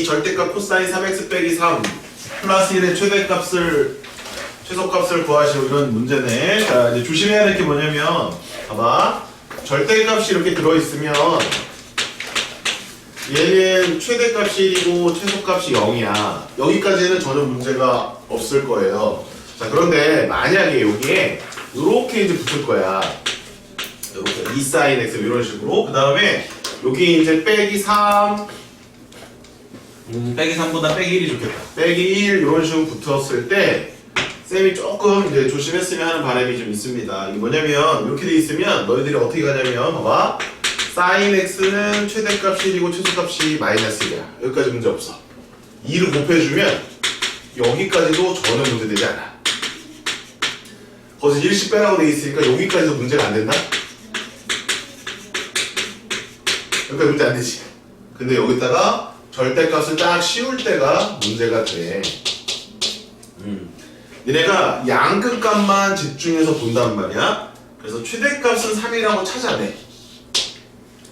절대값 코사인 3x 빼기 3 플러스 1의 최소값을 구하시오. 이런 문제네. 자, 이제 조심해야 될 게 뭐냐면, 봐봐. 절대값이 이렇게 들어있으면, 얘는 최대값이 1이고 최소값이 0이야. 여기까지는 전혀 문제가 없을 거예요. 자, 그런데 만약에 여기에 이렇게 이제 붙을 거야. 이렇게 2 sin x 이런 식으로. 그 다음에 여기 이제 빼기 3, 빼기 3보다 빼기 1이 좋겠다. 빼기 1 이런 식으로 붙었을 때 쌤이 조금 이제 조심했으면 하는 바람이 좀 있습니다. 이게 뭐냐면 이렇게 돼 있으면 너희들이 어떻게 가냐면 봐봐. sin x는 최대값이 1이고 최소값이 마이너스 1이야. 여기까지 문제 없어. 2를 곱해주면 여기까지도 전혀 문제되지 않아. 거기서 1씩 빼라고 돼 있으니까 여기까지도 문제가 안 된다? 여기까지 문제 안 되지. 근데 여기다가 절대값을 딱 씌울 때가 문제가 돼. 얘네가 양끝 값만 집중해서 본단 말이야. 그래서 최대값은 3이라고 찾아내.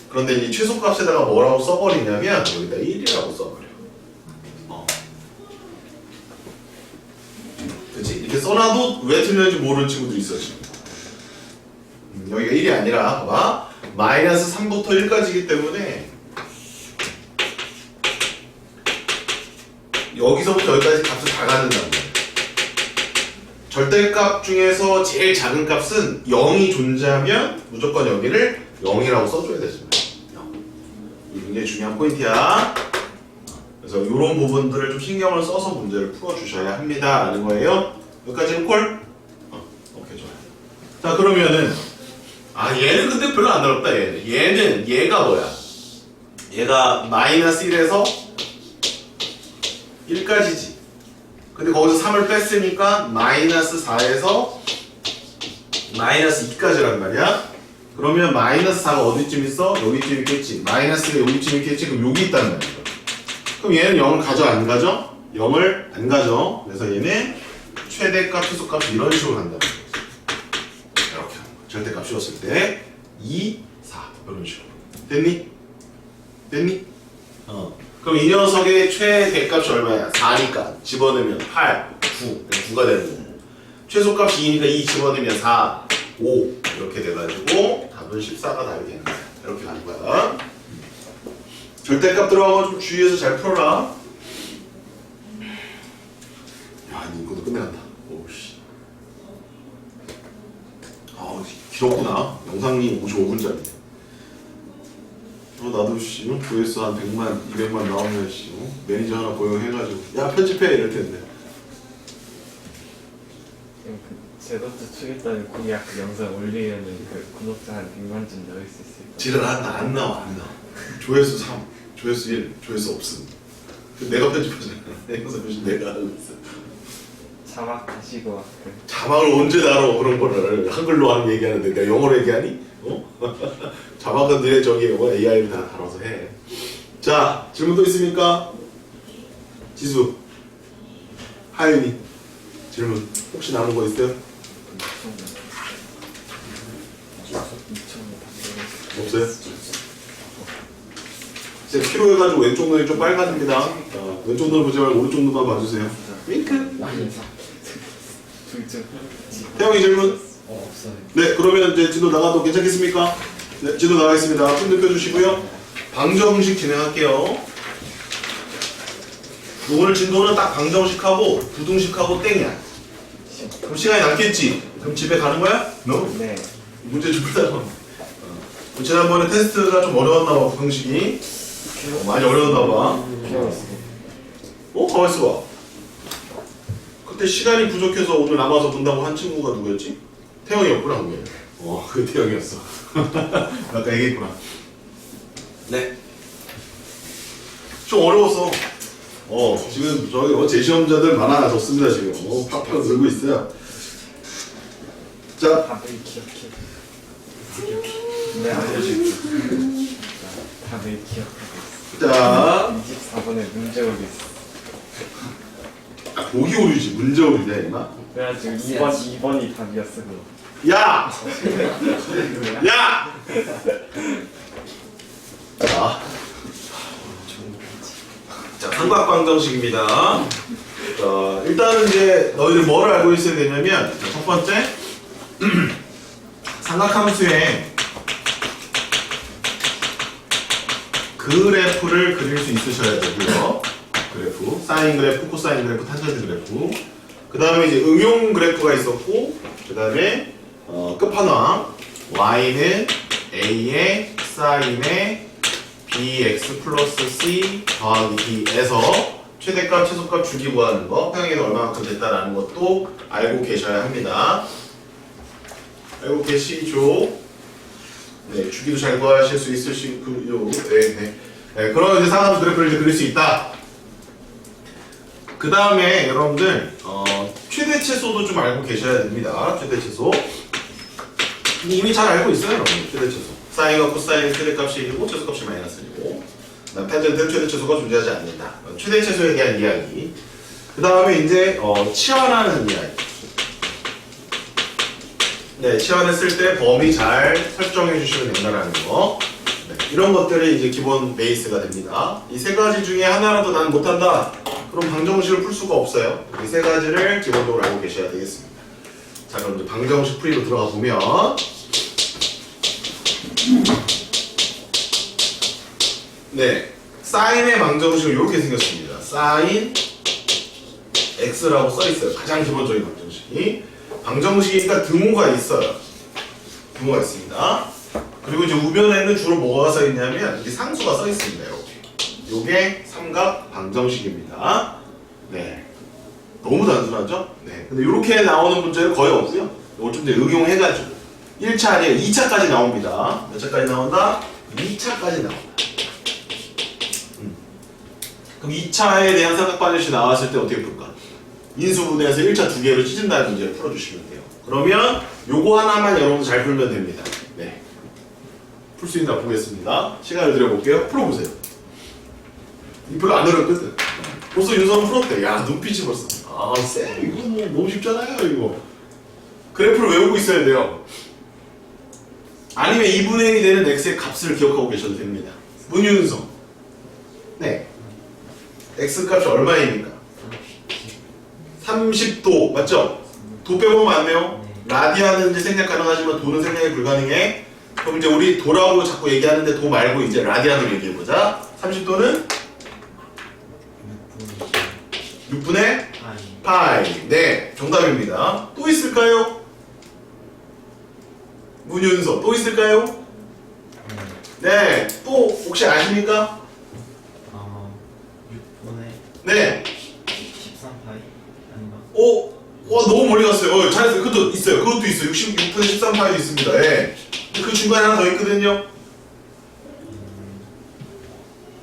그런데 이 최소값에다가 뭐라고 써버리냐면 여기다 1이라고 써버려. 그치? 이렇게 써놔도 왜 틀렸는지 모르는 친구도 있어 지금. 여기가 1이 아니라 봐봐. 마이너스 3부터 1까지이기 때문에 여기서부터 여기까지 값을 다 갖는단 말이야. 절대값 중에서 제일 작은 값은 0이 존재하면 무조건 여기를 0이라고 써줘야 되지. 이 굉장히 중요한 포인트야. 그래서 이런 부분들을 좀 신경을 써서 문제를 풀어주셔야 합니다. 라는 거예요. 여기까지는 콜? 오케이, 좋아요. 자, 그러면은 얘는 근데 별로 안 어렵다. 얘가 뭐야? 얘가 마이너스 1에서 1까지지. 근데 거기서 3을 뺐으니까 마이너스 4에서 마이너스 2까지란 말이야. 그러면 마이너스 4가 어디쯤 있어? 여기쯤 있겠지. 마이너스가 여기쯤 있겠지. 그럼 여기 있단 말이야. 그럼 얘는 0을 가져 안 가져? 0을 안 가져. 그래서 얘는 최대값, 최소값 이런 식으로 간다는 거지. 이렇게 절대값 씌웠을 때 2, 4 이런 식으로. 됐니? 됐니? 그럼 이 녀석의 최대값이 얼마야? 4니까 집어넣으면 8, 9, 9가 되는 거고, 최소값이 2니까 2 집어넣으면 4, 5 이렇게 돼가지고 답은 14가 답이 되는 거야. 이렇게 가는 거야. 절대값 들어가고 좀 주의해서 잘 풀어라. 야, 이거도 끝내간다. 오우씨. 길었구나. 영상이 55분짜리. 나도 씨, 조회수 한 100만, 200만 나오면 씨, 매니저 하나 고용해가지고 야 편집해 이럴 텐데. 제 것도 추겠다는 공약 그 영상 올리면은 그 구독자 한 100만쯤 넣을 수 있을까? 지랄한다. 안 나와. 조회수 3, 조회수 1, 조회수 없음. 내가 편집하잖아. 영상 편집 내가 하고 있어. 자막 하시고 자막을 언제 달아 그런 거를 한글로 하는 얘기하는데 내가 영어로 얘기하니? 자막은 내 저기 AI를 다 달아서 해. 자, 질문 또 있습니까? 지수, 하윤이 질문 혹시 남은 거 있어요? 없어요? 제가 필요해가지고 왼쪽 눈이 좀 빨간입니다. 왼쪽 눈을 보지 말고 오른쪽 눈만 봐주세요. 윙크. 태영이 질문? 없어요. 네, 그러면 이제 지도 나가도 괜찮겠습니까? 네, 지도 나가겠습니다. 손 느껴주시고요. 방정식 진행할게요. 오늘 진도는 딱 방정식하고 부등식하고 땡이야. 그럼 시간이 남겠지? 그럼 집에 가는 거야? No? 네. 문제 좀 풀다. 지난번에 테스트가 좀 어려웠나 봐, 부등식이. 많이 어려웠나 봐. 가만있어 봐. 그때 시간이 부족해서 오늘 남아서 본다고 한 친구가 누구였지? 태영이었구나, 그게. 그게 태영이었어. 아까 얘기했구나. 네. 좀 어려웠어. 지금 저기 재시험자들 많아졌습니다, 지금. 팍팍 늘고 있어요. 자. 답을 기억해. 네, 알려줄게. 답을 기억하고 있어. 자. 24번에 문제 오류 있어. 보기 오류지, 문제 오류냐, 임마? 그래가지고 2번이 답이었어, 그거. 야! 야! 자. 자, 삼각방정식입니다. 일단은 이제 너희들 뭘 알고 있어야 되냐면, 첫 번째, 삼각함수에 그래프를 그릴 수 있으셔야 되고요. 그래프, 사인 그래프, 코사인 그래프, 탄젠트 그래프. 그 다음에 이제 응용 그래프가 있었고, 그 다음에 끝판왕 y는 a의 사인의 bx 플러스 c 더하기 b에서 최대값, 최소값 주기 구하는 거, 평행이 얼마만큼 됐다라는 것도 알고 계셔야 합니다. 알고 계시죠? 네, 주기도 잘 구하실 수 있으시고요. 네, 그런 이제 상함수 그래프를 이제 그릴 수 있다. 그 다음에 여러분들 최대 최소도 좀 알고 계셔야 됩니다. 최대 최소. 이미 잘 알고 있어요, 여러분. 최대 최소. 사인과 코사인 최대값이 1이고 최소값이 마이너스 1이고, 그다음 탄젠트 최대 최소가 존재하지 않는다. 최대 최소에 대한 이야기. 그 다음에 이제 치환하는 이야기. 네, 치환했을 때 범위 잘 설정해 주시면 된다라는 거. 네, 이런 것들이 이제 기본 베이스가 됩니다. 이 세 가지 중에 하나라도 난 못한다. 그럼 방정식을 풀 수가 없어요. 이 세 가지를 기본적으로 알고 계셔야 되겠습니다. 자, 그럼 이제 방정식 풀이로 들어가 보면, 네, 사인의 방정식은 이렇게 생겼습니다. 사인 x라고 써 있어요. 가장 기본적인 방정식이. 방정식이니까 등호가 있어요. 등호가 있습니다. 그리고 이제 우변에는 주로 뭐가 써 있냐면 이게 상수가 써 있습니다. 이렇게. 요게 삼각 방정식입니다. 네, 너무 단순하죠? 네, 근데 이렇게 나오는 문제는 거의 없고요. 이걸 좀 이제 응용해가지고 1차 아니에요. 2차까지 나옵니다. 몇 차까지 나온다? 2차까지 나온다. 그럼 2차에 대한 삼각방정식 나왔을 때 어떻게 풀까? 인수분해해서 1차 두 개로 찢은 다음에 문제 풀어주시면 돼요. 그러면 요거 하나만 여러분들 잘 풀면 됩니다. 네, 풀 수 있나 보겠습니다. 시간을 드려볼게요. 풀어보세요. 이 별로 안 어렵거든. 벌써 윤성은 풀었대. 야, 눈빛이 벌써. 아, 쌤, 이거 뭐 너무 쉽잖아요, 이거. 그래프를 외우고 있어야 돼요. 아니면 2분의 1이 되는 x의 값을 기억하고 계셔도 됩니다. 문윤성. 네. x 값이 얼마입니까? 30도. 맞죠? 도 빼보면 안 돼요? 라디안은 이제 생략 가능하지만 도는 생략이 불가능해. 그럼 이제 우리 도라고 자꾸 얘기하는데 도 말고 이제 라디안으로 얘기해보자. 30도는 6분의 파이. 네, 정답입니다. 또 있을까요? 문윤서 또 있을까요? 네, 또 혹시 아십니까? 6분의 네. 13파이 아닌가? 너무 멀리 갔어요. 잘했어요. 그것도 있어요. 그것도 있어요. 66분의 13파이도 있습니다. 예. 그 중간에 하나 더 있거든요.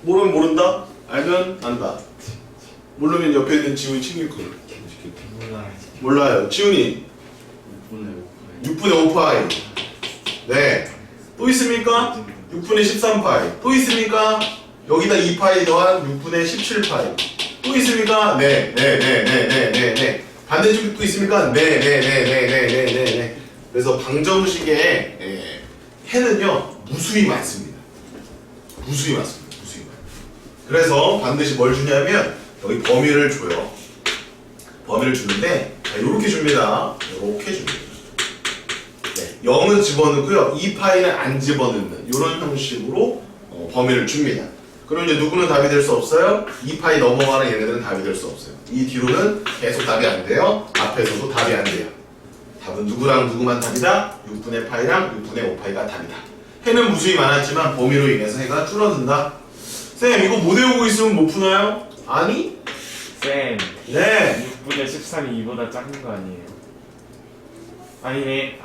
모르면 모른다? 알면 안다. 모르면 옆에 있는 지훈이 챙길 거예요. 몰라요. 지훈이 6분의 5파이. 네. 또 있습니까? 6분의 13파이. 또 있습니까? 여기다 2파이 더한 6분의 17파이. 또 있습니까? 네. 반대쪽에 또 있습니까? 네. 그래서 방정식의 해는요, 무수히 많습니다. 무수히 많습니다. 그래서 반드시 뭘 주냐면, 여기 범위를 줘요. 범위를 주는데, 이렇게 줍니다. 이렇게 줍니다. 네, 0은 집어넣고요. 2파이는 안 집어넣는 이런 형식으로 범위를 줍니다. 그럼 이제 누구는 답이 될 수 없어요? 2파이 넘어가는 얘네들은 답이 될 수 없어요. 이 뒤로는 계속 답이 안 돼요. 앞에서도 답이 안 돼요. 답은 누구랑 누구만 답이다? 6분의 파이랑 6분의 5파이가 답이다. 해는 무수히 많았지만 범위로 인해서 해가 줄어든다. 쌤, 이거 못 외우고 있으면 못 푸나요? 아니? 쌤, 네. 6분의 13이 2보다 작은 거 아니에요? 아니네.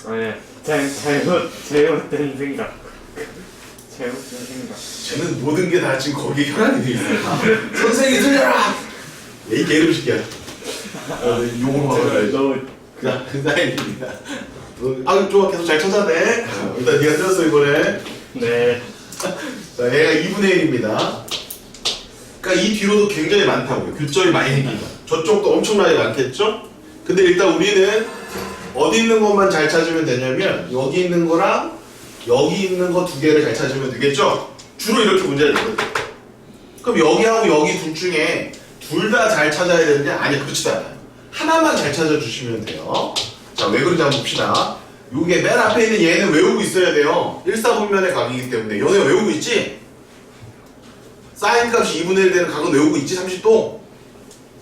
네. 잘못된 생각. 잘못된 생각. 쟤는 모든 게 다 지금 거기에 혈안이 돼 있어요. 선생이 들려라! 에이, 개름식이야. 욕을 먹어야지. 너무 그 나이입니다. 좋아. 계속 잘 찾아내. 일단 네가 틀렸어, 이번에. 네. 자, 얘가 2분의 1입니다. 그러니까 이 뒤로도 굉장히 많다고요. 교점이 많이 생긴다. 저쪽도 엄청나게 많겠죠? 근데 일단 우리는 어디 있는 것만 잘 찾으면 되냐면 여기 있는 거랑 여기 있는 거 두 개를 잘 찾으면 되겠죠? 주로 이렇게 문제를 내거든요. 그럼 여기하고 여기 둘 중에 둘 다 잘 찾아야 되느냐? 아니, 그렇지도 않아요. 하나만 잘 찾아주시면 돼요. 자, 왜 그런지 한번 봅시다. 요게 맨 앞에 있는 얘는 외우고 있어야 돼요. 일사분면의 각이기 때문에. 얘네 외우고 있지? 사인 값이 2분의 1 되는 각은 외우고 있지? 30도?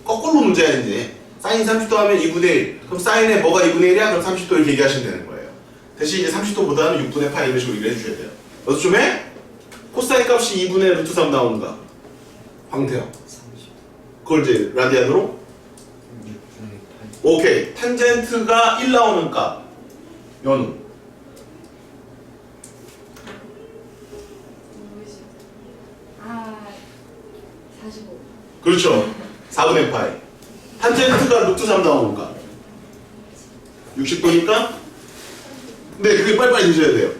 거꾸로 문제야지. 사인 30도 하면 2분의 1. 그럼 사인에 뭐가 2분의 1이야? 그럼 30도 이렇게 얘기하시면 되는 거예요. 대신 이제 30도보다는 6분의 파이 이런 식으로 얘기를 해주셔야 돼요. 너도 좀 해? 코사인 값이 2분의 루트 3 나오는가? 황태요. 30. 그걸 이제 라디안으로? 6분의 8. 오케이. 탄젠트가 1 나오는 값. 연우. 아, 45. 그렇죠. 4분의 파이. 탄젠트가 루트 3 나오는 값. 60도니까? 네, 그게 빨리빨리 드셔야 돼요.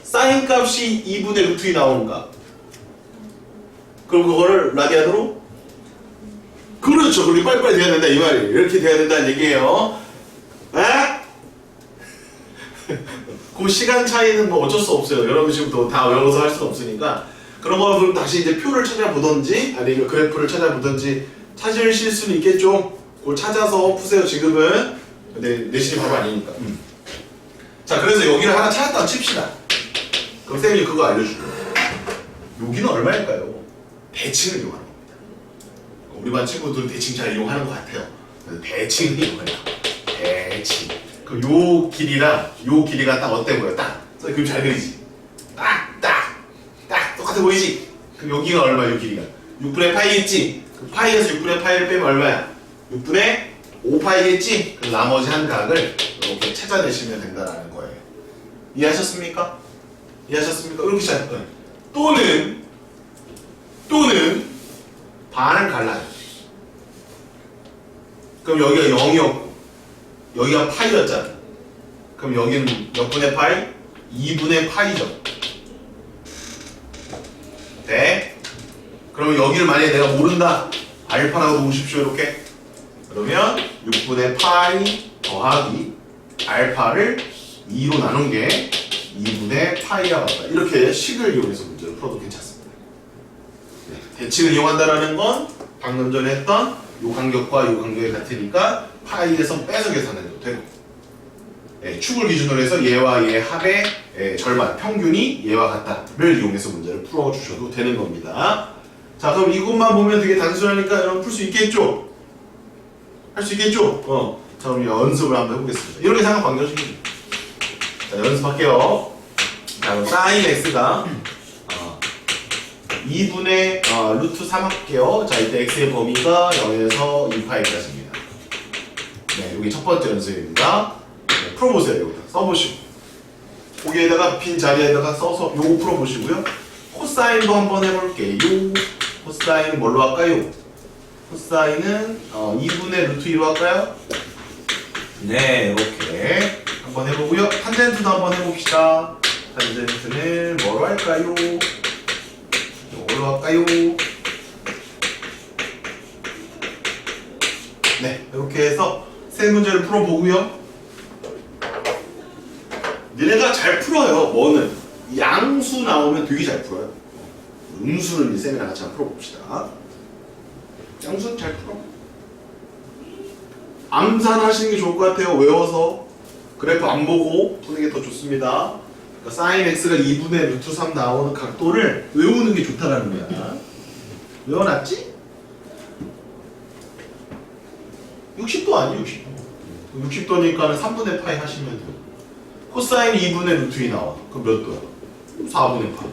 사인 값이 2분의 루트 2 나오는 값. 그럼 그거를 라디안으로? 그렇죠. 그렇게 빨리빨리 돼야 된다 이 말이에요. 이렇게 돼야 된다는 얘기예요. 에? 그 시간 차이는 뭐 어쩔 수 없어요. 여러분 지금 다 외워서 할 수는 없으니까 그런 거 그럼 다시 이제 표를 찾아보던지 아니면 그래프를 찾아보던지 찾으실 수는 있겠죠. 그걸 찾아서 푸세요. 지금은 근데 내신이 바로 아니니까. 자, 그래서 여기를 하나 찾았다고 칩시다. 그럼 쌤이 그거 알려줄게요. 여기는 얼마일까요? 대칭을 이용하는 겁니다. 우리 반 친구들은 대칭 잘 이용하는 것 같아요. 그래서 대칭을 이용해요. 대칭. 그럼 요 길이랑 요 길이가 딱 어때 보여? 딱. 그럼 잘 그리지? 딱 똑같아 보이지? 그럼 여기가 얼마야? 요 길이가 6분의 파이겠지? 그 파이에서 6분의 파이를 빼면 얼마야? 6분의 5파이겠지? 그럼 나머지 한 각을 이렇게 찾아내시면 된다는 거예요. 이해하셨습니까? 이해하셨습니까? 이렇게 시작. 또는 반을 갈라요. 그럼 여기가 0이었고 여기가 파이였잖아. 그럼 여기는 몇 분의 파이? 2분의 파이죠. 네? 그러면 여기를 만약에 내가 모른다. 알파라고 놓으십시오. 이렇게. 그러면 6분의 파이 더하기 알파를 2로 나눈 게 2분의 파이와 같다. 이렇게 식을 이용해서 문제를 풀어도 괜찮습니다. 네. 대칭을 이용한다는 건 방금 전에 했던 요 간격과 요 간격이 같으니까 파이에서 빼서 계산해도 되고, 네. 축을 기준으로 해서 얘와 얘 합의 절반, 평균이 얘와 같다를 이용해서 문제를 풀어주셔도 되는 겁니다. 자, 그럼 이것만 보면 되게 단순하니까 여러분 풀 수 있겠죠? 할 수 있겠죠? 자, 그럼 연습을 한번 해보겠습니다. 이렇게 생각 방정식이죠. 자, 연습할게요. 자, 그럼 사인 x가 2분의 루트 3 할게요. 자, 이때 x의 범위가 0에서 2파이까지입니다. 네, 여기 첫 번째 연습입니다. 네, 풀어보세요. 여기다 써보시고. 거기에다가 빈 자리에다가 써서 요거 풀어보시고요. 코사인도 한번 해볼게요. 코사인은 뭘로 할까요? 코사인은 2분의 루트 2로 할까요? 네, 이렇게 한번 해보고요. 탄젠트도 한번 해봅시다. 탄젠트는 뭐로 할까요? 뭘로 할까요? 네, 이렇게 해서 세 문제를 풀어보고요. 니네가 잘 풀어요. 뭐는 양수 나오면 되게 잘 풀어요. 음수는 이제 쌤이랑 같이 한번 풀어봅시다. 양수는 잘 풀어. 암산하시는 게 좋을 것 같아요. 외워서 그래프 안 보고 푸는 게 더 좋습니다. 그러니까 사인 x가 2분의 루트 3 나오는 각도를 외우는 게 좋다라는 거야. 외워놨지? 60도 아니에요. 60도 60도니까는 3분의 파이 하시면 돼요. 코사인 2분의 루트 2 나와. 그럼 몇 도야? 4분의 파이.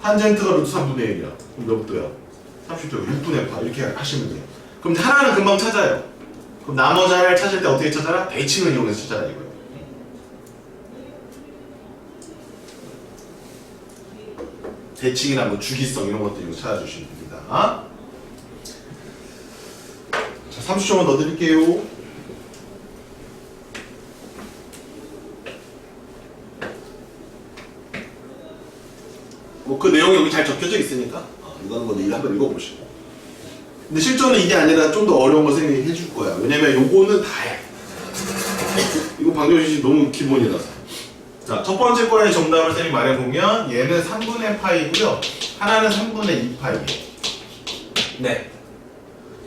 탄젠트가 루트 3분의 1이야. 그럼 몇 도야? 30도야. 6분의 파이. 이렇게 하시면 돼요. 그럼 하나는 금방 찾아요. 그럼 나머지 하나를 찾을 때 어떻게 찾아라? 대칭을 이용해서 찾아라 이거예요. 대칭이나 뭐 주기성 이런 것들 이거 찾아주시면 됩니다. 자, 30초만 더 드릴게요. 뭐 그 내용이 여기 잘 적혀져 있으니까 이거는 뭐 내일 한번 읽어보시고. 근데 실전은 이게 아니라 좀 더 어려운 거 선생님이 해줄 거야. 왜냐면 요거는 다야. 이거 방정식이 너무 기본이라서. 자, 첫 번째 거의 정답을 선생님이 말해보면 얘는 3분의 파이고요. 하나는 3분의 2파이예요. 네.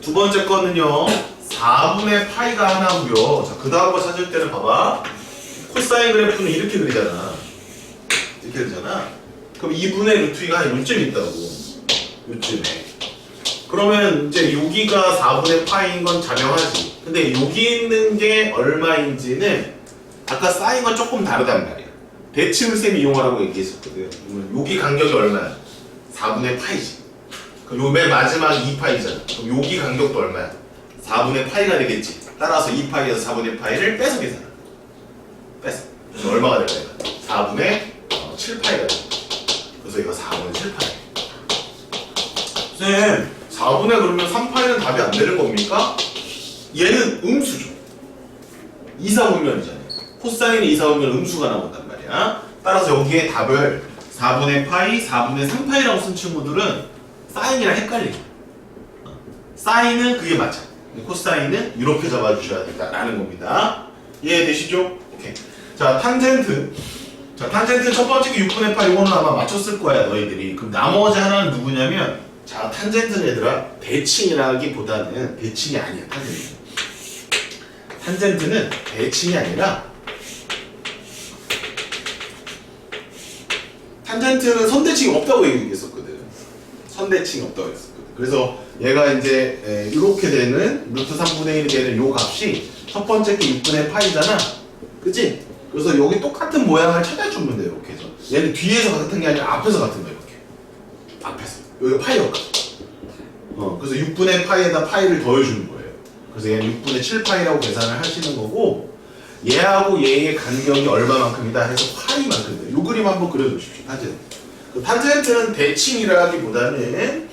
두 번째 거는요. 4분의 파이가 하나고요. 자, 그 다음 거 찾을 때는 봐봐. 코사인 그래프는 이렇게 그리잖아. 이렇게 그리잖아. 그럼 2분의 루트 2가 한 요쯤 있다고. 요쯤에. 그러면 이제 여기가 4분의 파이인 건 자명하지. 근데 여기 있는 게 얼마인지는 아까 사인과 조금 다르단 말이야. 대칭을 쌤이 이용하라고 얘기했었거든. 여기 간격이 얼마야? 4분의 파이지. 그럼 요 맨 마지막 2파이잖아. 그럼 여기 간격도 얼마야? 4분의 파이가 되겠지. 따라서 2파이에서 4분의 파이를 빼서 계산해. 뺐어. 그래서 얼마가 될까요? 4분의 7파이가 돼. 그래서 이거 4분의 7파이. 쌤, 4분의 그러면 3파이는 답이 안 되는 겁니까? 얘는 음수죠. 이사분면이잖아요. 코사인이 이사분면 음수가 나온단 말이야. 따라서 여기에 답을 4분의 파이, 4분의 3파이라고 쓴 친구들은 사인이랑 헷갈려. 사인은 그게 맞아. 코사인은 이렇게 잡아주셔야 된다라는 겁니다. 이해되시죠? 오케이. 자, 탄젠트. 자, 탄젠트 첫 번째 게 6분의 8, 이거는 아마 맞췄을 거야, 너희들이. 그럼 나머지 하나는 누구냐면, 자, 탄젠트는 얘들아, 대칭이라기보다는 대칭이 아니야, 탄젠트. 탄젠트는 대칭이 아니라, 탄젠트는 선대칭이 없다고 얘기했었거든. 선대칭이 없다고 했었거든. 그래서 얘가 이제 이렇게 되는 루트 3분의 1이 되는 요 값이 첫 번째 게 6분의 파이잖아. 그치? 그래서 여기 똑같은 모양을 찾아주면 돼, 이렇게 해서. 얘는 뒤에서 같은 게 아니라 앞에서 같은 거야, 이렇게. 앞에서. 여기가 파이였거든. 그래서 6분의 파이에다 파이를 더해주는 거예요. 그래서 얘는 6분의 7파이라고 계산을 하시는 거고, 얘하고 얘의 간격이 얼마만큼이다 해서 파이만큼 돼요. 요 그림 한번 그려주십시오, 탄젠트. 탄젠트는 대칭이라기보다는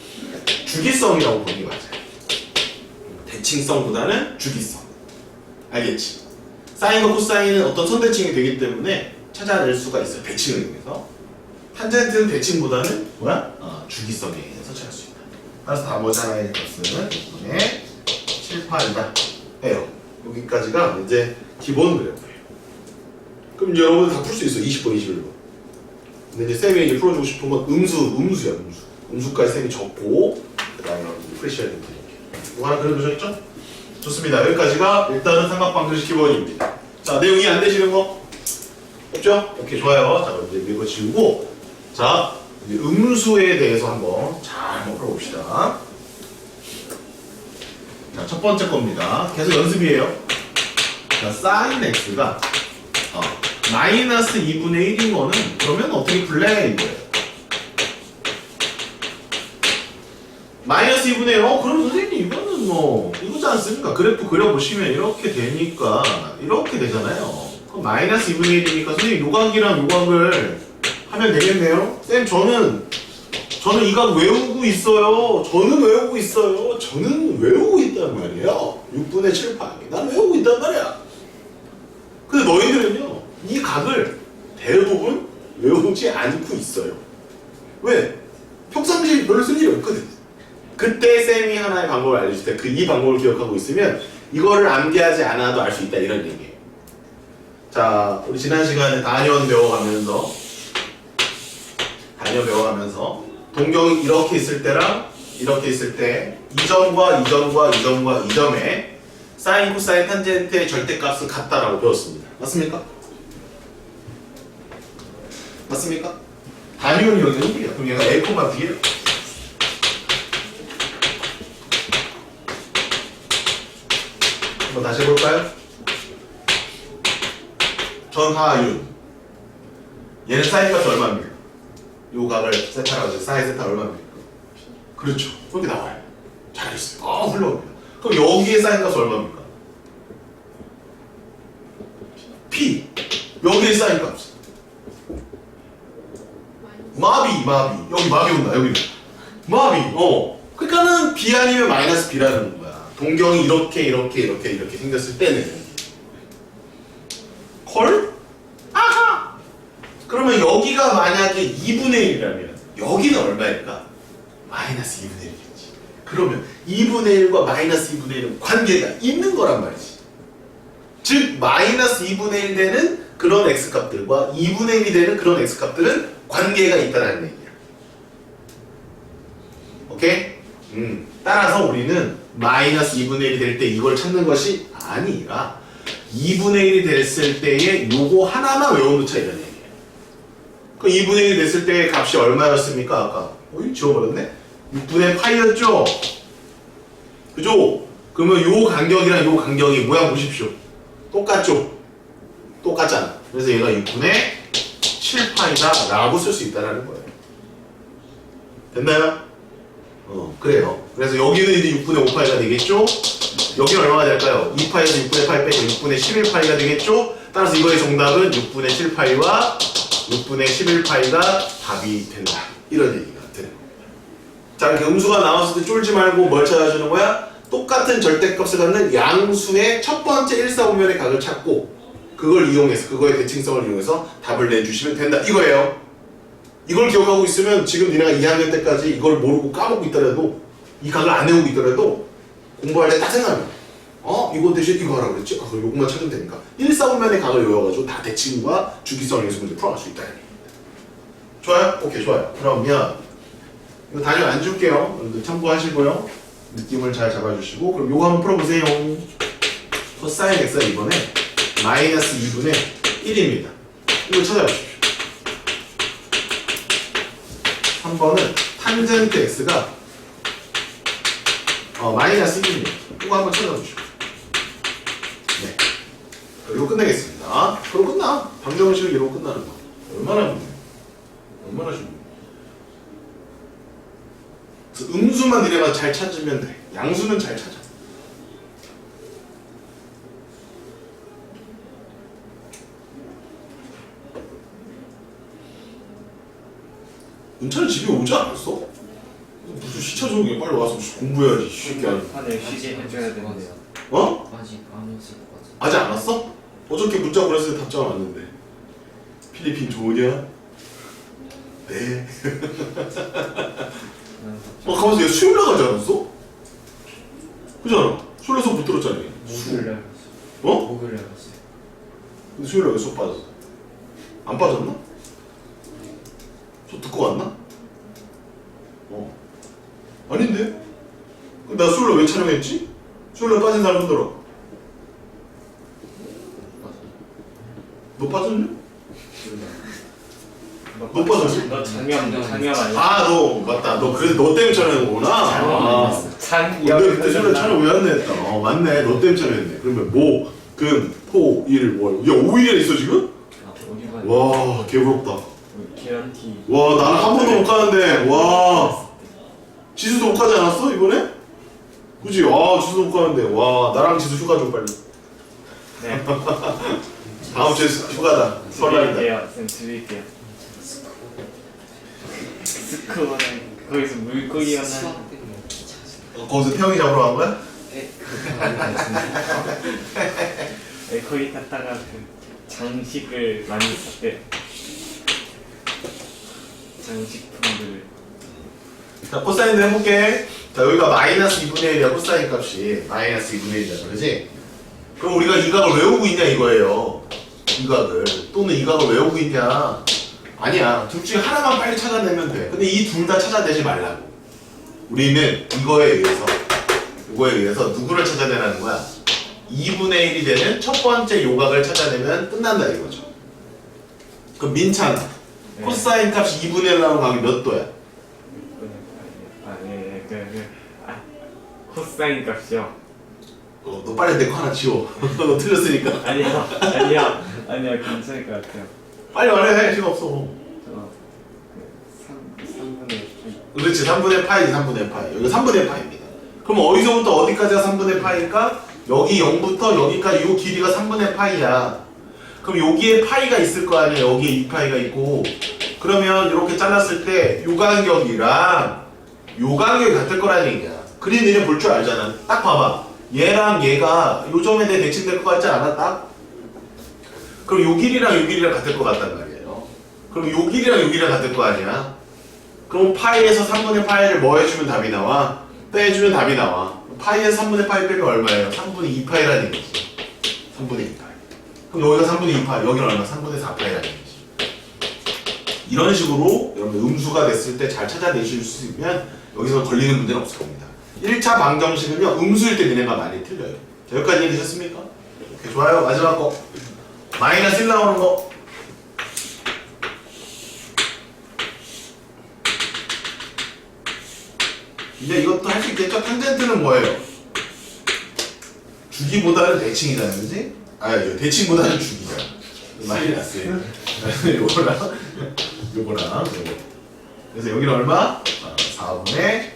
주기성이라고 보는 게 맞아요. 대칭성보다는 주기성. 알겠지? 사인과 코사인은 어떤 선대칭이 되기 때문에 찾아낼 수가 있어요. 대칭을 이용해서. 탄젠트는 대칭보다는 뭐야? 주기성에 의해서 찾을 수 있다. 따라서 나머지 하나의 값은 6분의 7파이다 해요. 여기까지가 이제 기본 그래프예요. 그럼 이제 여러분 다 풀 수 있어. 20번, 21번. 근데 이제 쌤이 이제 풀어주고 싶은 건 음수야, 음수. 음수까지 쌤이 적고, 그 다음에 프레시할 때 이렇게. 이거 하나 그려두셨죠? 좋습니다. 여기까지가 일단은 삼각방정식 기본입니다. 자, 내용이 안 되시는 거? 없죠? 오케이, 좋아요. 자, 이제 이거 지우고, 자, 이제 음수에 대해서 한번 잘 풀어봅시다. 자, 첫 번째 겁니다. 계속 연습이에요. 자, sin x가 마이너스 2분의 1인 거는 그러면 어떻게 풀래? 이거예요. 마이너스 2분의 1, 그럼 선생님 이거는 뭐 이거지 않습니까? 그래프 그려보시면 이렇게 되니까 이렇게 되잖아요. 그럼 마이너스 2분의 1이니까 선생님 요각이랑 요각을 하면 되겠네요. 쌤 저는 이 각 외우고 있어요. 저는 외우고 있단 말이에요. 6분의 7파이. 난 외우고 있단 말이야. 근데 너희들은요, 이 각을 대부분 외우지 않고 있어요. 왜? 평상시에 별로 쓸 일이 없거든. 그때 쌤이 하나의 방법을 알려줄 때 이 방법을 기억하고 있으면 이거를 암기하지 않아도 알 수 있다, 이런 얘기예요. 자, 우리 지난 시간에 단위원 배워가면서 동경이 이렇게 있을 때랑 이렇게 있을 때 이 점과 이 점의 사인, 코사인, 탄젠트의 절대값은 같다라고 배웠습니다. 맞습니까? 맞습니까? 단위원이 여기는 1이야. 그럼 얘가 A, B예요. 한번 다시 해볼까요? 전하윤. 얘는 사인 값이 얼마입니까? 요 각을 세타라고 해서 사인 세타 얼마입니까? 그렇죠. 그렇게 나와요. 잘했어요. 훌륭합니다. 그럼 여기에 사인 값이 얼마입니까? P. 여기에 사인 값이 마비. 여기 마비 온다. 여기 마비. 그러니까는 B 아니면 마이너스 B라는 거야. 동경이 이렇게 생겼을 때는 콜? 아하! 그러면 여기가 만약에 2분의 1이라면 여기는 얼마일까? 마이너스 2분의 1이겠지. 그러면 2분의 1과 마이너스 2분의 1은 관계가 있는 거란 말이지. 즉 마이너스 2분의 1 되는 그런 x값들과 2분의 1이 되는 그런 x값들은 관계가 있다는 얘기야. 오케이? 따라서 우리는 마이너스 2분의 1이 될 때 이걸 찾는 것이 아니라 2분의 1이 됐을 때의 요거 하나만 외워놓자 이런 얘기예요. 그 2분의 1이 됐을 때의 값이 얼마였습니까? 아까 어이 지워버렸네? 6분의 파이였죠? 그죠? 그러면 요 간격이랑 요 간격이 모양 보십시오. 똑같죠? 똑같잖아. 그래서 얘가 6분의 7파이다 라고 쓸 수 있다는 거예요. 됐나요? 그래요. 그래서 여기는 이제 6분의 5파이가 되겠죠? 여기는 얼마가 될까요? 2파이에서 6분의 8 빼고 6분의 11파이가 되겠죠? 따라서 이거의 정답은 6분의 7파이와 6분의 11파이가 답이 된다. 이런 얘기가 되는 겁니다. 자, 이렇게 음수가 나왔을 때 쫄지 말고 뭘 찾아주는 거야? 똑같은 절대값을 갖는 양수의 첫 번째 일사분면의 각을 찾고 그걸 이용해서, 그거의 대칭성을 이용해서 답을 내주시면 된다. 이거예요. 이걸 기억하고 있으면 지금 니네가 2학년 때까지 이걸 모르고 까먹고 있더라도 이 각을 안 외우고 있더라도 공부할 때 딱 생각하면 이거 대신 이거 하라고 그랬지? 그럼 요것만 찾으면 되니까 1사분면의 각을 외워가지고 다 대칭과 주기성을 이용해서 문제 풀어갈 수 있다. 좋아요? 오케이, 좋아요. 그러면 이거 단위 안 줄게요. 여러분들 참고하시고요. 느낌을 잘 잡아주시고 그럼 요거 한번 풀어보세요. 코사인 x가 이번에 마이너스 2분의 1입니다. 이걸 찾아보십시오. 3번은 탄젠트 x가 마이너스 1입니다. 이거 한번 찾아보시오. 네. 이거 끝내겠습니다. 그럼 끝나. 방정식 이러고 끝나는 거. 얼마나 쉽네. 얼마나 쉽네. 그래서 음수만 이래만 잘 찾으면 돼. 양수는 잘 찾아. 은찬이 집에 오지 않았어? 무슨 시차 적응이 빨리 와서 공부해야지. 쉽게 하니. 판을 쉬게 해줘야 되는데요. 어? 아직 안 왔을 것 같아. 아직 안 왔어? 어저께 문자 보냈을 때 답장 왔는데. 필리핀 좋으냐? 네. 가만있어. 얘 수요일 나가지 않았어? 그잖아. 수요일 수업 못 들었잖아. 목요일 날 갔어요. 어? 목요일 날 갔어요. 근데 수요일 날 왜 수업 빠졌어? 안 빠졌나? 수업 듣고 왔나? 아닌데? 나 수요일 날 왜 촬영했지? 수요일 날 빠진 사람 흔들어. 너 빠졌냐? 너 빠졌지? 너 작년 아니야? 아, 너 맞다. 너 그래서 너 때문에 촬영한 거구나. 아. 작년. 근데 그때 수요일 촬영 왜 안 냈다? 맞네. 너 때문에 촬영했네. 그러면 목, 금, 토, 일, 월. 야, 5일이나 있어 지금? 어디가? 와, 개부럽다. 개런티. 와, 나는 한 번도 못 가는데. 와, 지수도 못 가지 않았어 이번에? 그지? 와, 지수도 못 가는데. 와, 나랑 지수 휴가 좀 빨리. 네. 다음 주에 휴가다. 설날이다. 드릴게요. 쌤 드릴게요. 스쿠버는 거기서 물고기였나? 수학 때문에 귀찮았어요. 거기서 태영이 잡으러 간 거야? 그거 아니었는데. 네, 거기 갔다가 그 장식을 많이 샀대요. 장식품들을. 자, 코사인도 해볼게. 자, 여기가 마이너스 2분의 1이야, 코사인 값이. 마이너스 2분의 1이잖아, 그지? 그럼 우리가 이 각을 외우고 있냐, 이거예요. 이 각을. 또는 이 각을 외우고 있냐. 아니야. 둘 중에 하나만 빨리 찾아내면 돼. 근데 이 둘 다 찾아내지 말라고. 우리는 이거에 의해서 누구를 찾아내라는 거야? 2분의 1이 되는 첫 번째 요각을 찾아내면 끝난다, 이거죠. 그럼 민찬, 네. 코사인 값이 2분의 1 나오는 각이 몇 도야? 코사인 값이요. 너 빨리 내 거 하나 지워. 너 틀렸으니까. 아니요, 괜찮을 것 같아요. 빨리 말해. 시간 없어. 저 3분의 그렇지. 3분의 파이지. 3분의 파이. 여기 3분의 파이입니다. 그럼 어디서부터 어디까지가 3분의 파이일까? 여기 0부터 여기까지 요 길이가 3분의 파이야. 그럼 여기에 파이가 있을 거 아니야. 여기에 2파이가 있고. 그러면 이렇게 잘랐을 때 요 간격이랑 요 간격이 같을 거라는 얘기야. 그림 이름 볼 줄 알잖아. 딱 봐봐. 얘랑 얘가 요 점에 대해 대칭될 것 같지 않아? 딱? 그럼 요 길이랑 요 길이랑 같을 것 같단 말이에요. 그럼 요 길이랑 요 길이랑 같을 거 아니야? 그럼 파이에서 3분의 파이를 뭐 해주면 답이 나와? 빼주면 답이 나와. 파이에서 3분의 파이 빼면 얼마예요? 3분의 2파이라는 얘기지. 3분의 2파이. 그럼 여기가 3분의 2파이, 여기는 얼마? 3분의 4파이라는 얘기지. 이런 식으로 여러분 음수가 됐을 때 잘 찾아내실 수 있으면 여기서 걸리는 문제는 없을 겁니다. 1차 방정식은요 음수일 때 니네가 많이 틀려요. 자, 여기까지 이해되셨습니까? 오케이, 좋아요. 마지막 거 마이너스 1 나오는 거. 이제 이것도 할 수 있겠죠? 탄젠트는 뭐예요? 주기보다는 대칭이잖아요, 그지? 대칭보다는 주기잖아. 마이너스 요거랑 요거. 그래서 여기는 얼마? 4분의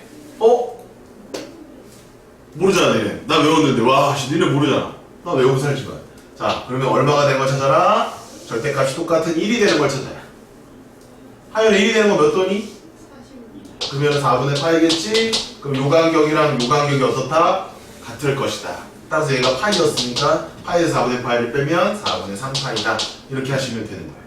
모르잖아, 니네. 나 외웠는데, 와, 니네 모르잖아. 나 외우고 살지만. 자, 그러면 얼마가 되는 걸 찾아라? 절대값이 똑같은 1이 되는 걸 찾아라. 하연 1이 되는 거 몇 도니? 45. 그러면 4분의 파이겠지? 그럼 요 간격이랑 요 간격이 어떻다? 같을 것이다. 따라서 얘가 파이였으니까 파이에서 4분의 파이를 빼면 4분의 3파이다. 이렇게 하시면 되는 거예요.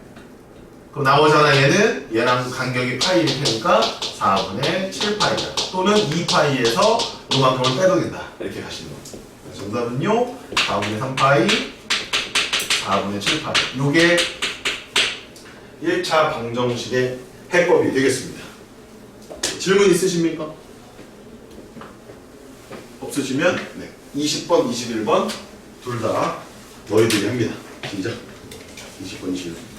그럼 나오잖아 얘는 얘랑 간격이 파이일 테니까 4분의 7파이다. 또는 2파이에서 요만큼을 빼도 된다. 이렇게 가시는 거예요. 정답은요 4분의 3파이 4분의 7파이. 요게 1차 방정식의 해법이 되겠습니다. 질문 있으십니까? 없으시면 20번, 21번 둘 다 너희들이 합니다. 시작. 20번, 21번.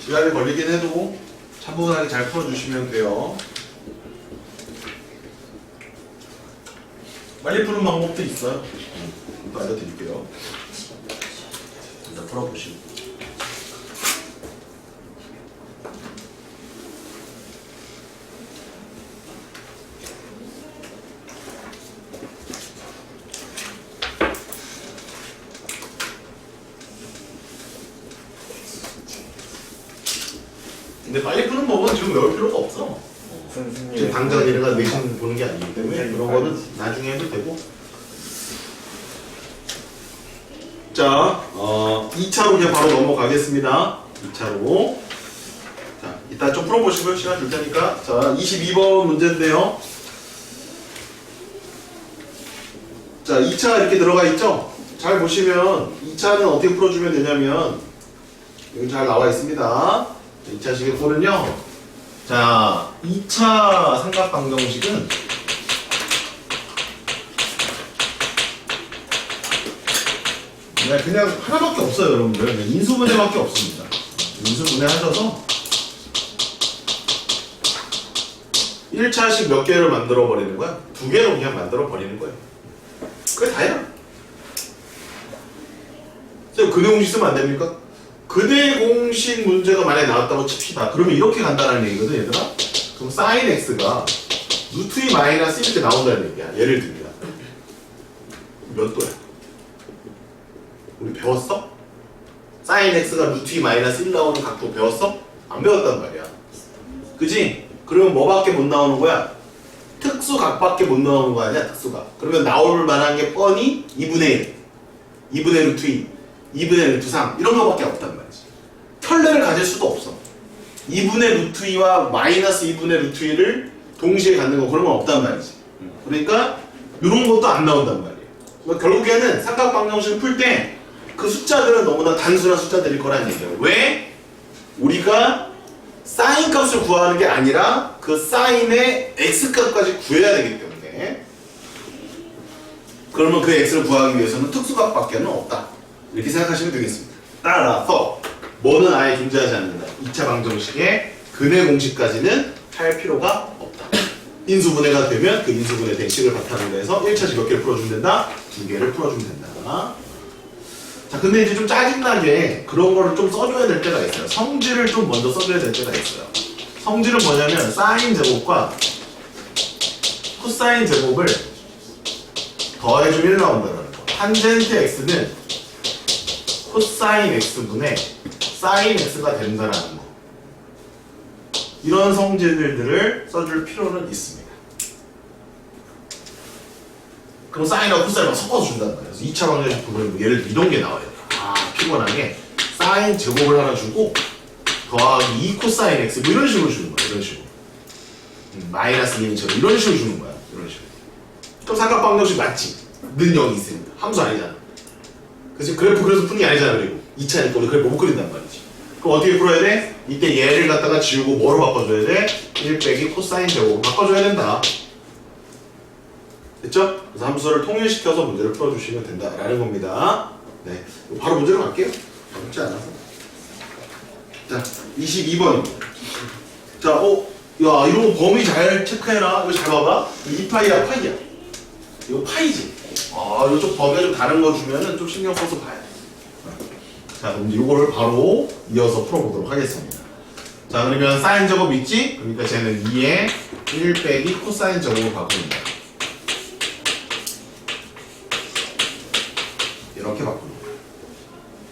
시간이 걸리긴 해도 차분하게 잘 풀어주시면 돼요. 빨리 푸는 방법도 있어요. 또 알려드릴게요. 일단 풀어보시고. 근데 빨리 푸는 법은 지금 외울 필요가 없어. 선생님 지금 당장 얘네가 내신 보는 게 아니기 때문에 그런 거는 나중에 해도 되고. 자, 2차로 그냥 바로 넘어가겠습니다. 2차로. 자, 이따 좀 풀어보시고요. 시간 줄 테니까. 자, 22번 문제인데요. 자, 2차 이렇게 들어가 있죠? 잘 보시면 2차는 어떻게 풀어주면 되냐면 여기 잘 나와 있습니다. 2차 식의 자, 2차 삼각방정식은 그냥 하나밖에 없어요, 여러분들. 인수분해밖에 없습니다. 인수분해 하셔서 1차식 몇 개를 만들어 버리는 거야? 2개로 그냥 만들어 버리는 거예요. 그게 다야. 선생님, 근해 공식 쓰면 안 됩니까? 근해 공식 문제가 만약에 나왔다고 칩시다. 그러면 이렇게 간단한 얘기거든, 얘들아. 그럼 sin x가 루트 2 마이너스 이렇게 나온다는 얘기야. 예를 들면 몇 도야? 우리 배웠어? sin x가 루트 2 마이너스 1 나오는 각도 배웠어? 안 배웠단 말이야. 그지? 그러면 뭐밖에 못 나오는 거야? 특수각밖에 못 나오는 거 아니야? 특수각. 그러면 나올 만한 게 뻔히 2분의 1, 2분의 루트 2, 2분의 루트 3 이런 거밖에 없단 말이지. 켤레를 가질 수도 없어. 2분의 루트 2와 마이너스 2분의 루트 2를 동시에 갖는 거 그런 건 없단 말이지. 그러니까 이런 것도 안 나온단 말이에요. 그러니까 결국에는 삼각방정식을 풀 때 그 숫자들은 너무나 단순한 숫자들일 거라는 얘기예요. 왜? 우리가 사인 값을 구하는 게 아니라 그 사인의 x 값까지 구해야 되기 때문에 그러면 그 x를 구하기 위해서는 특수값밖에 없다. 이렇게 생각하시면 되겠습니다. 따라서 뭐는 아예 존재하지 않는다. 2차 방정식의 근해 공식까지는 할 필요가 없다. 인수분해가 되면 그 인수분해 대식을 바탕으로 해서 1차식 몇 개를 풀어주면 된다? 2개를 풀어주면 된다. 자, 근데 이제 좀 짜증나게 그런 거를 좀 써줘야 될 때가 있어요. 성질을 좀 먼저 써줘야 될 때가 있어요. 성질은 뭐냐면 사인 제곱과 코사인 제곱을 더해주면 1 나온다는 거. 탄젠트 x는 코사인 x분의 사인 x가 된다는 거. 이런 성질들을 써줄 필요는 있습니다. 그럼 사인하고 코사인하고 섞어서 준다는 거예요. 그래서 2차 방정식 보면 예를 들어 이런 게 나와요. 아, 피곤하게 사인 제곱을 하나 주고 더하기 2 코사인 x 뭐 이런 식으로 주는 거야. 이런 식으로. 마이너스 2인처럼 이런 식으로 주는 거야. 이런 식으로. 그럼 삼각 방정식 맞지? 는 0이 있으니까. 함수 아니잖아. 그치? 그래프 그래서 푸는 게 아니잖아. 그리고 2차니까 우리 그래프 못 그린단 말이지. 그럼 어떻게 풀어야 돼? 이때 얘를 갖다가 지우고 뭐로 바꿔줘야 돼? 1 빼기 코사인 제곱으로 바꿔줘야 된다. 됐죠? 그래서 함수를 통일시켜서 문제를 풀어주시면 된다라는 겁니다. 네, 바로 문제로 갈게요. 어렵지 않아서. 자, 22번입니다. 자, 야, 이런 거 범위 잘 체크해라. 이거 잘 봐봐. 2파이야, 파이야. 이거 파이지. 이쪽 범위가 좀 다른 거 주면은 좀 신경 써서 봐야 돼. 자, 그럼 이거를 바로 이어서 풀어보도록 하겠습니다. 자, 그러면 사인 제곱 있지? 그러니까 쟤는 2에 1 빼기 코사인 제곱으로 바꿉니다. 이렇게 바꿉니다.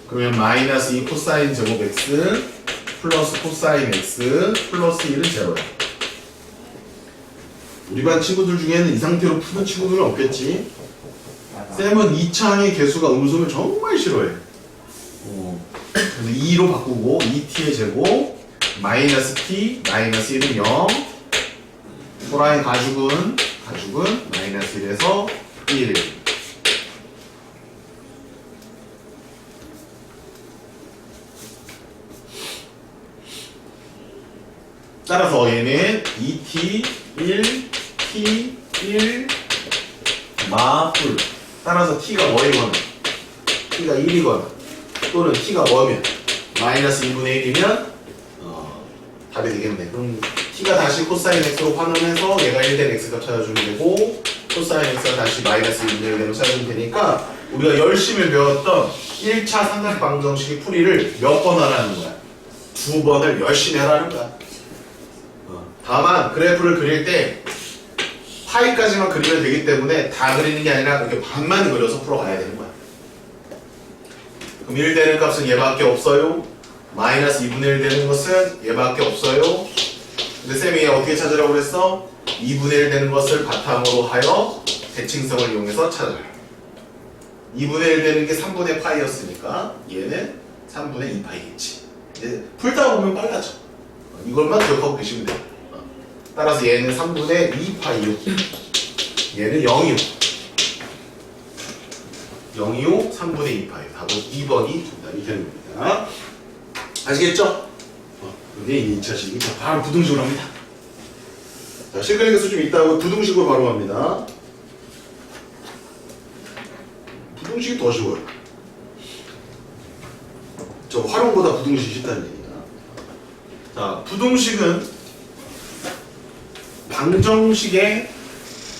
그러면 마이너스 2 코사인 제곱 x 플러스 코사인 x 플러스 1은 제로야. 우리 반 친구들 중에는 이 상태로 푸는 친구들은 없겠지? 쌤은 2창의 개수가 음수를 정말 싫어해. 그래서 2로 바꾸고 2t의 제곱 마이너스 t 마이너스 1은 0 소라의 가죽은 마이너스 1에서 1 따라서 얘는 2t 1 t 1 마풀 따라서 t가 뭐이거나 t가 1이거나 또는 t가 뭐면 마이너스 2분의 1이면 답이 되겠네. 그럼 t가 다시 코사인 x로 환원해서 얘가 1된 x가 찾아주면 되고 코사인 x가 다시 마이너스 2분의 1대로 찾아주면 되니까 우리가 열심히 배웠던 1차 삼각방정식의 풀이를 몇 번 하라는 거야? 2번을 열심히 하라는 거야. 다만 그래프를 그릴 때 파이까지만 그리면 되기 때문에 다 그리는 게 아니라 이렇게 반만 그려서 풀어가야 되는 거야. 그럼 1 되는 값은 얘밖에 없어요. 마이너스 2분의 1 되는 것은 얘밖에 없어요. 근데 쌤이 어떻게 찾으라고 그랬어? 2분의 1 되는 것을 바탕으로 하여 대칭성을 이용해서 찾아요. 2분의 1 되는 게 3분의 파이였으니까 얘는 3분의 2파이겠지. 이제 풀다 보면 빨라져. 이걸만 기억하고 계시면 돼요. 따라서 얘는 3분의 2파이요. 얘는 0이요. 0이요, 3분의 2파이요. 답은 2번이 정답이 되는 겁니다. 아시겠죠? 이게 2차식이 바로 부등식으로 합니다. 자, 실근의 개수 좀 있다고 부등식으로 바로 갑니다. 부등식이 더 쉬워요. 저 활용보다 부등식이 쉽다는 얘기야. 자, 부등식은 방정식의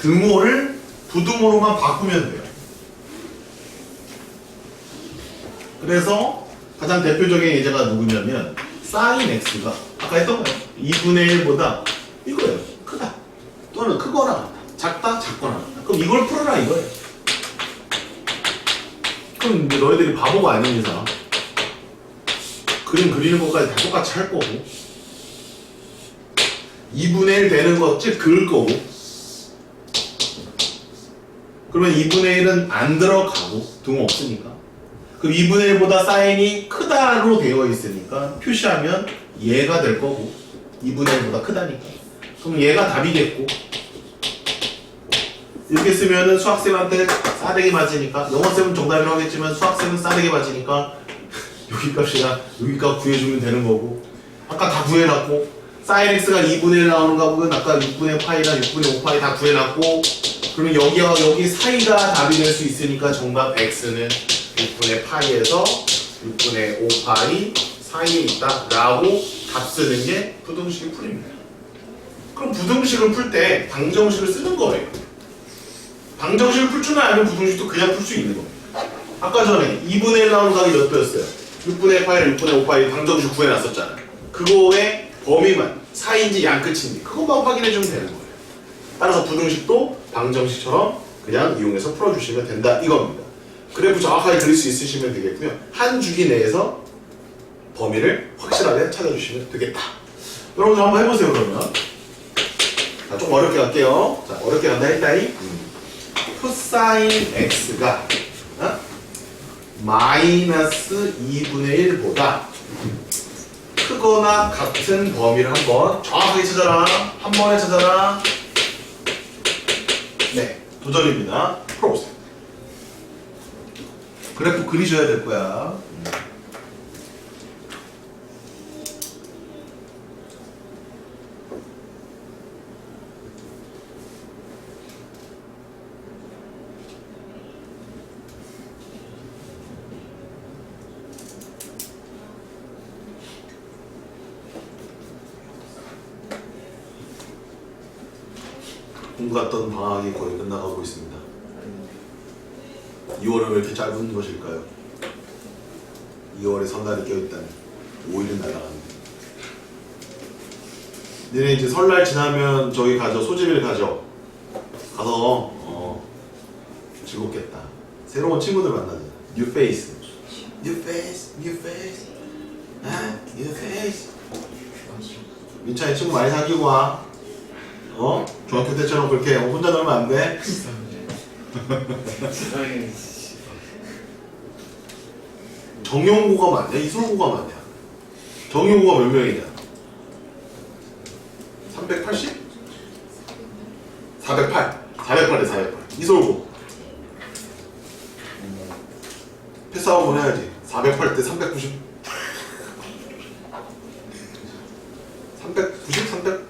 등호를 부등호로만 바꾸면 돼요. 그래서 가장 대표적인 예제가 누구냐면 사인 x가 아까 했던 거예요. 2분의 1보다 이거예요. 크다. 또는 크거나 같다. 작다, 작거나 같다. 그럼 이걸 풀어라 이거예요. 그럼 이제 너희들이 바보가 아닌 이상 그림 그리는 것까지 다 똑같이 할 거고 2분의 1 되는 것, 즉 그을 거고 그러면 2분의 1은 안 들어가고 등호 없으니까 그럼 2분의 1보다 사인이 크다로 되어 있으니까 표시하면 얘가 될 거고 2분의 1보다 크다니까 그럼 얘가 답이겠고 이렇게 쓰면은 수학생한테 싸대기 맞으니까 영어쌤은 정답이라고 하겠지만 수학생은 싸대기 맞으니까 여기 값이나 여기 값 구해주면 되는 거고 아까 다 구해놨고 sin x가 2분의 1 나오는가 보면 아까 6분의 파이랑 6분의 5파이 다 구해놨고 그러면 여기와 여기 사이가 답이 될 수 있으니까 정답 x는 6분의 파이에서 6분의 5파이 사이에 있다 라고 답 쓰는 게 부등식의 풀입니다. 그럼 부등식을 풀 때 방정식을 쓰는 거예요. 방정식을 풀 줄은 알면 부등식도 그냥 풀 수 있는 겁니다. 아까 전에 2분의 1 나오는 값이 몇 배였어요? 6분의 파이랑 6분의 5파이 방정식 구해놨었잖아요. 그거의 범위만 사이인지 양끝인지 그것만 확인해주면 되는 거예요. 따라서 부등식도 방정식처럼 그냥 이용해서 풀어주시면 된다 이겁니다. 그래프 정확하게 그릴 수 있으시면 되겠고요. 한 주기 내에서 범위를 확실하게 찾아주시면 되겠다. 여러분들 한번 해보세요 그러면. 자, 좀 어렵게 갈게요. 자, 어렵게 간다 했다이. 코사인 x가 마이너스 2분의 1보다 크거나 같은 범위를 한번 정확하게 찾아라. 한 번에 찾아라. 네, 도전입니다. 풀어보세요. 그래프 그리셔야 될 거야. 봄 같던 방학이 거의 끝나가고 있습니다. 2월은 왜 이렇게 짧은 것일까요? 2월에 설날이 껴있다니 5일은 날아갑니다. 니네 이제 설날 지나면 저기 가죠. 소집일 가죠. 가서 즐겁겠다. 새로운 친구들 만나자. New face. New face. New face. New face. 민찬이 친구 많이 사귀고 와. 중학교 때처럼 그렇게 혼자 놀면 안 돼. 세상에 정용고가 맞냐? 이솔고가 맞냐? 정용고가 몇 명이냐? 380? 408. 408에 408. 이솔고. 패싸움 한번 해야지. 408 대 390. 390? 300?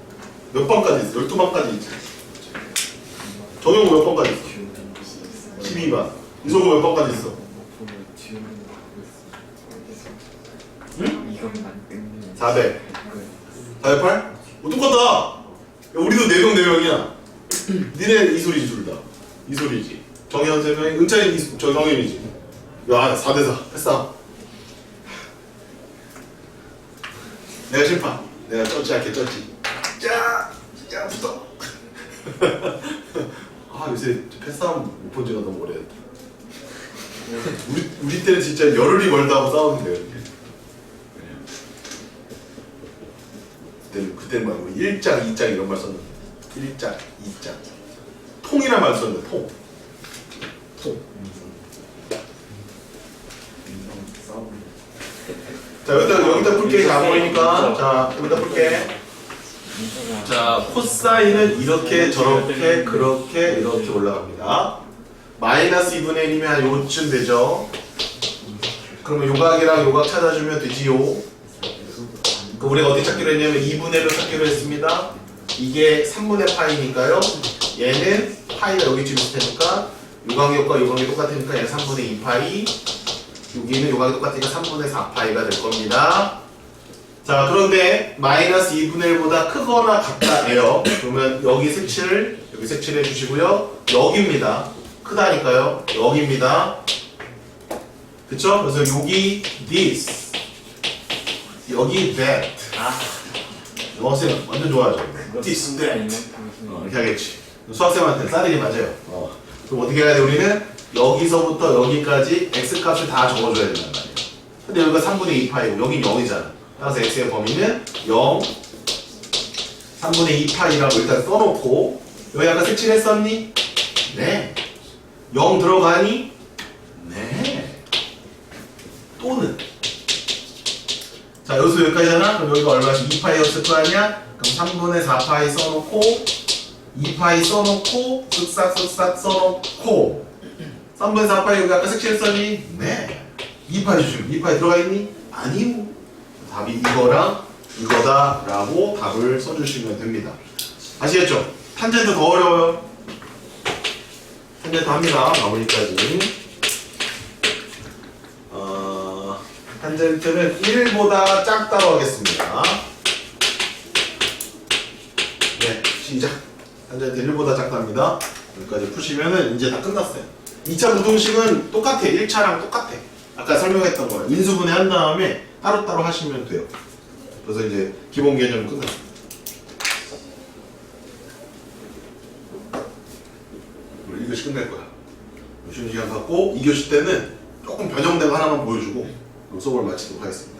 몇 번까지 있어? 12번까지 있지. 정용고 몇 번까지 있어? 12번. 이솔고 몇 번까지 있어? 응? 이것만 끝내면 400. 408? 똑같다. 야, 우리도 4명 4명이야. 니네 이소리지 둘 다. 이소리지. 정현 3명이 은찬이 저 정현이지. 야 4대4 패싸움. 내가 심판. 내가 쩌지 않게 쩌지. 짜 붙어. 아 요새 패싸움 못 본 지가 너무 오래됐다. 우리 때는 진짜 열흘이 멀다 하고 싸우는데요. 그때는 말고 1장, 2장 이런 말 썼는데 1장, 2장 통이란 말 썼는데 통. 자 여기다 풀게. 잘 안 보이니까. 자 여기다 풀게. 자 코사인은 이렇게 저렇게 그렇게 이렇게 올라갑니다. 마이너스 2분의 1이면 한 요쯤 되죠. 그러면 요각이랑 요각 찾아주면 되지요. 우리가 어디 찾기로 했냐면 2분의 1로 찾기로 했습니다. 이게 3분의 파이니까요. 얘는 파이가 여기쯤 있을 테니까 요각역과 요각이 똑같으니까 얘는 3분의 2파이, 여기는 요각이 똑같으니까 3분의 4파이가 될 겁니다. 자 그런데 마이너스 2분의 1보다 크거나 같다예요. 그러면 여기 색칠 해주시고요. 여기입니다. 크다니까요. 여기입니다. 그쵸? 그래서 여기 this, 여기 that. 영어쌤 완전 좋아하죠. this, that. 이렇게 하겠지. 수학생한테 싸대기 맞아요. 그럼 어떻게 해야 돼? 우리는 여기서부터 여기까지 x값을 다 적어줘야 된단 말이에요. 근데 여기가 3분의 2파이고 여긴 0이잖아. 따라서 x의 범위는 0, 3분의 2파이라고 일단 써놓고 여기 아까 색칠했었니? 네. 0 들어가니? 네. 또는 자 여기서 여기까지잖아? 그럼 여기가 얼마지? 2파이였을 거 아니야? 그럼 3분의 4파이 써놓고 2파이 써놓고 쓱싹 써놓고 3분의 4파이 여기 아까 색칠했었니? 네. 2파이 주시면 2파이 들어가 있니? 아니요. 답이 이거랑 이거다 라고 답을 써주시면 됩니다. 아시겠죠? 탄젠트 더 어려워요. 탄젠트 합니다. 마무리까지. 탄젠트는 1보다 작다고 하겠습니다. 네, 시작. 탄젠트 1보다 작답니다. 여기까지 푸시면은 이제 다 끝났어요. 2차 부등식은 똑같아. 1차랑 똑같아. 아까 설명했던 거예요. 인수분해 한 다음에 따로따로 하시면 돼요. 그래서 이제 기본 개념은 끝났어요. 우리 1교시 끝낼 거야. 쉬는 시간 갖고 2교시 때는 조금 변형된 거 하나만 보여주고 수업을 마치도록 하겠습니다.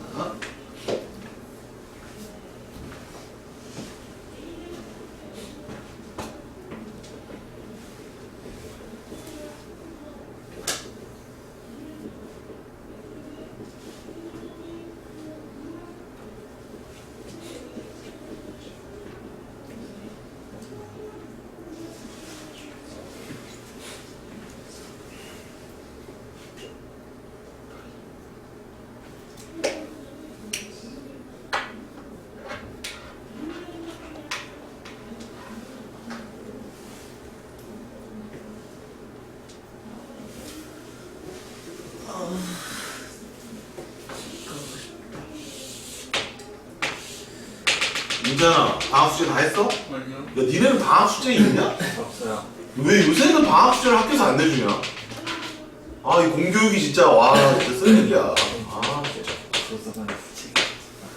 민찬아, 방학 숙제 다 했어? 야, 아니요. 니네는 방학 숙제 있냐? 없어요. 왜 요새는 방학 숙제를 학교에서 안 내주냐? 아, 이 공교육이 진짜 와 진짜 쓸일이야. 아, 진짜. 도서관에 붙이기.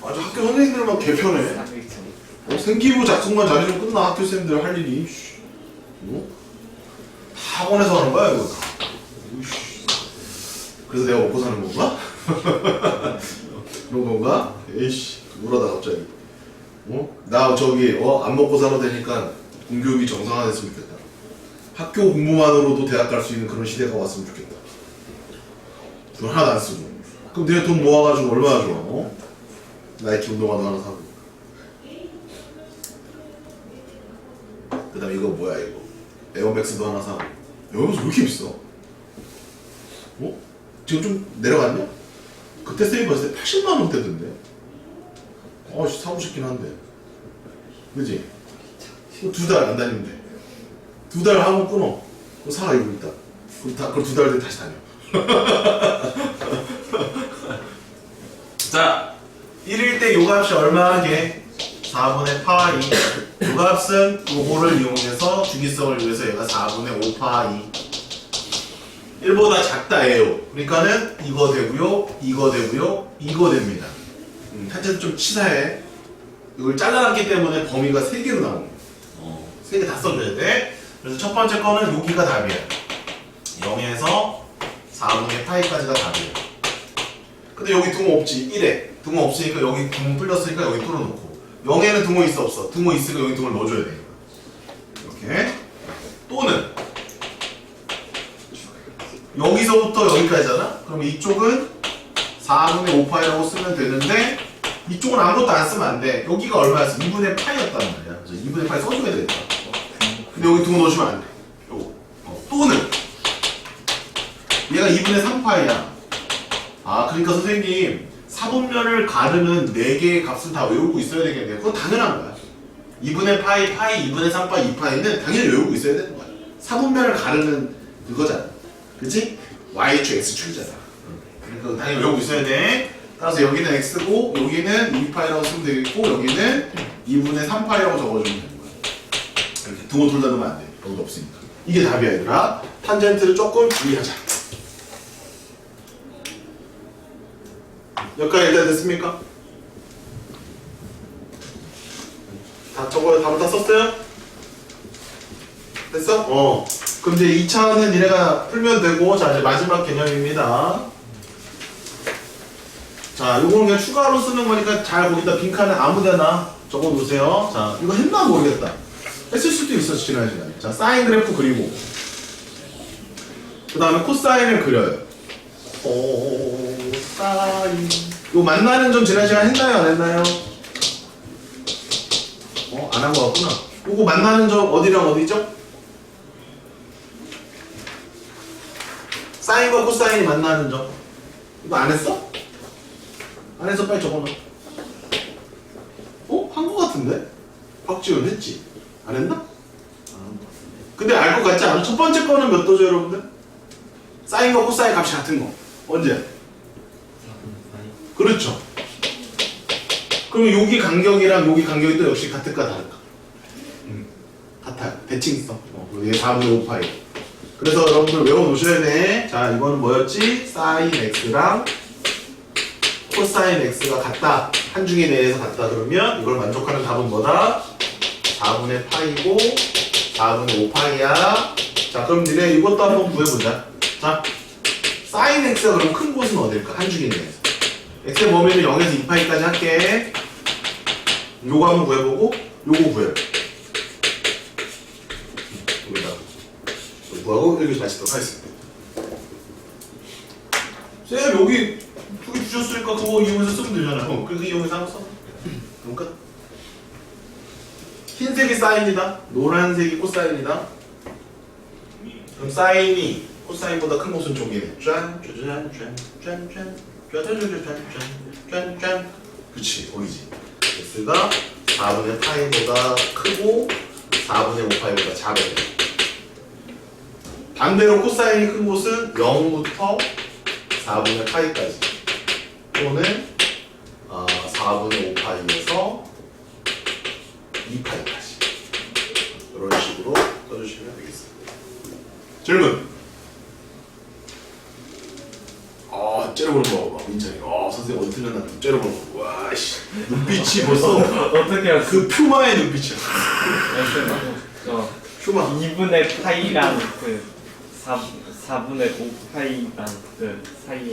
아주 학교 선생님들만 개편해. 3일 전. 생기부 작성만 잘해주면 끝나. 학교 쌤들 할 일이. 씨. 뭐? 다 학원에서 하는 거야 이거. 이씨. 그래서 내가 먹고 사는 건가? 그런 건가? 에이씨, 우울하다 갑자기. 나 저기 안 먹고 살아도 되니까 공교육이 정상화됐으면 좋겠다. 학교 공부만으로도 대학 갈 수 있는 그런 시대가 왔으면 좋겠다. 돈 하나도 안 쓰고. 그럼 내가 돈 모아가지고 얼마나 좋아? 나이키 운동화도 하나 사고. 그 다음에 이거 뭐야 이거 에어맥스도 하나 사고. 에어맥스 왜 이렇게 비싸? 지금 좀 내려갔냐? 그때 세이브했을 때 80만원대던데. 사고 싶긴 한데. 그지? 2달 안 다니면 돼. 2달 하고 끊어. 그거 사, 이거 일단. 그럼 2달 뒤에 다시 다녀. 자, 1일 때 요 값이 얼마게? 4분의 파이. 요 값은 요거를 이용해서 주기성을 위해서 얘가 4분의 5파이. 1보다 작다예요. 그러니까는 이거 되고요, 이거 되고요, 이거 됩니다. 탄젠트 좀 치사해. 이걸 잘라놨기 때문에 범위가 3개로 나옵니다. 3개 다 써줘야 돼. 그래서 첫 번째 거는 여기가 답이야. 0에서 4분의 파이까지가 답이에요. 근데 여기 등호 없지. 1에 등호 없으니까 여기 등호 뚫렸으니까 여기 뚫어놓고 0에는 등호 있어 없어? 등호 있으니까 여기 등호를 넣어줘야 되니까 이렇게. 또는 여기서부터 여기까지잖아? 그럼 이쪽은 4분의 5파이라고 쓰면 되는데 이쪽은 아무것도 안 쓰면 안 돼. 여기가 얼마였어? 2분의 파이였단 말이야. 그래서 2분의 파이 써줘야 되겠다. 근데 여기 등호 넣어주면 안 돼. 요거. 또는 얘가 2분의 3파이야. 그러니까 선생님 4분면을 가르는 4개의 값을 다 외우고 있어야 되겠네요. 그건 당연한 거야. 2분의 파이, 2분의 3파이, 2파이는 당연히 외우고 있어야 되는 거야. 4분면을 가르는 그거잖아. 그치? y축, x축이잖아. 그러니까 당연히 외우고 있어야 돼. 따라서 여기는 x고 여기는 2파이라고 쓰면 되겠고 여기는 2분의 3파이라고 적어주면 되는 거야. 이렇게 등호 둘 다 넣으면 안 돼. 여기도 없으니까. 이게 답이야 얘들아. 탄젠트를 조금 주의하자. 여기까지 일단 됐습니까? 다 저거 답을 다 썼어요? 됐어? 그럼 이제 2차는 니네가 풀면 되고, 자, 이제 마지막 개념입니다. 자, 요거는 그냥 추가로 쓰는 거니까 잘 거기다 빈칸에 아무 데나 적어 놓으세요. 자, 이거 했나 모르겠다. 했을 수도 있어, 지난 시간에. 자, 사인 그래프 그리고, 그 다음에 코사인을 그려요. 코사인. 요 만나는 점 지난 시간에 했나요? 안 했나요? 안 한 거 같구나. 요거 만나는 점 어디랑 어디죠? 사인과 코사인이 만나는 점. 이거 안 했어? 안 해서 빨리 적어놔. 같은데? 박지원 했지? 안 했나? 근데 알 것 같지 않아? 첫 번째 거는 몇 도죠 여러분들? 사인과 코사인 값이 같은 거 언제? 4분 그렇죠. 그러면 여기 간격이랑 여기 간격이 또 역시 같을까 다를까? 같아요. 대칭성. 얘 4분의 5파이. 그래서 여러분들 외워놓으셔야 돼. 자, 이거는 뭐였지? 사인 x랑 코사인 x가 같다. 한 중에 내에서 같다 그러면 이걸 만족하는 답은 뭐다? 4분의 파이고 4분의 5파이야. 자, 그럼 니네 이것도 한번 구해보자. 자, 사인 x가 그럼 큰 곳은 어딜까? 한 중에 내에서. x의 범위는 0에서 2파이까지 할게. 요거 한번 구해보고 요거 구해. 여기다 구하고 여기 마치도록 하겠습니다. 쌤 여기 두 개 주셨으니까 그거 이용해서 쓰면 되잖아요. 그래서 이용해서 한번 써. 그럼 끝. 흰색이 사인이다. 노란색이 코사인이다. 그럼 사인이 코사인보다 큰 곳은 저기네. 짠. 그치 거기지. x가 4분의 파이보다 크고 4분의 5파이보다 작아야 돼. 반대로 코사인이 큰 곳은 0부터 4분의 파이까지 또는 4분의 5파이에서 2파이까지 이런 식으로 써주시면 되겠습니다. 질문. 째려보는 거 봐, 민찬이. 선생님 어디 틀렸나 째려보는 거. 와, 씨. 눈빛이 벌써 어떻게 알았어? 그 퓨마의 눈빛이야. 퓨마. 2분의 파이랑 그 4분의 5파이랑 그 사이에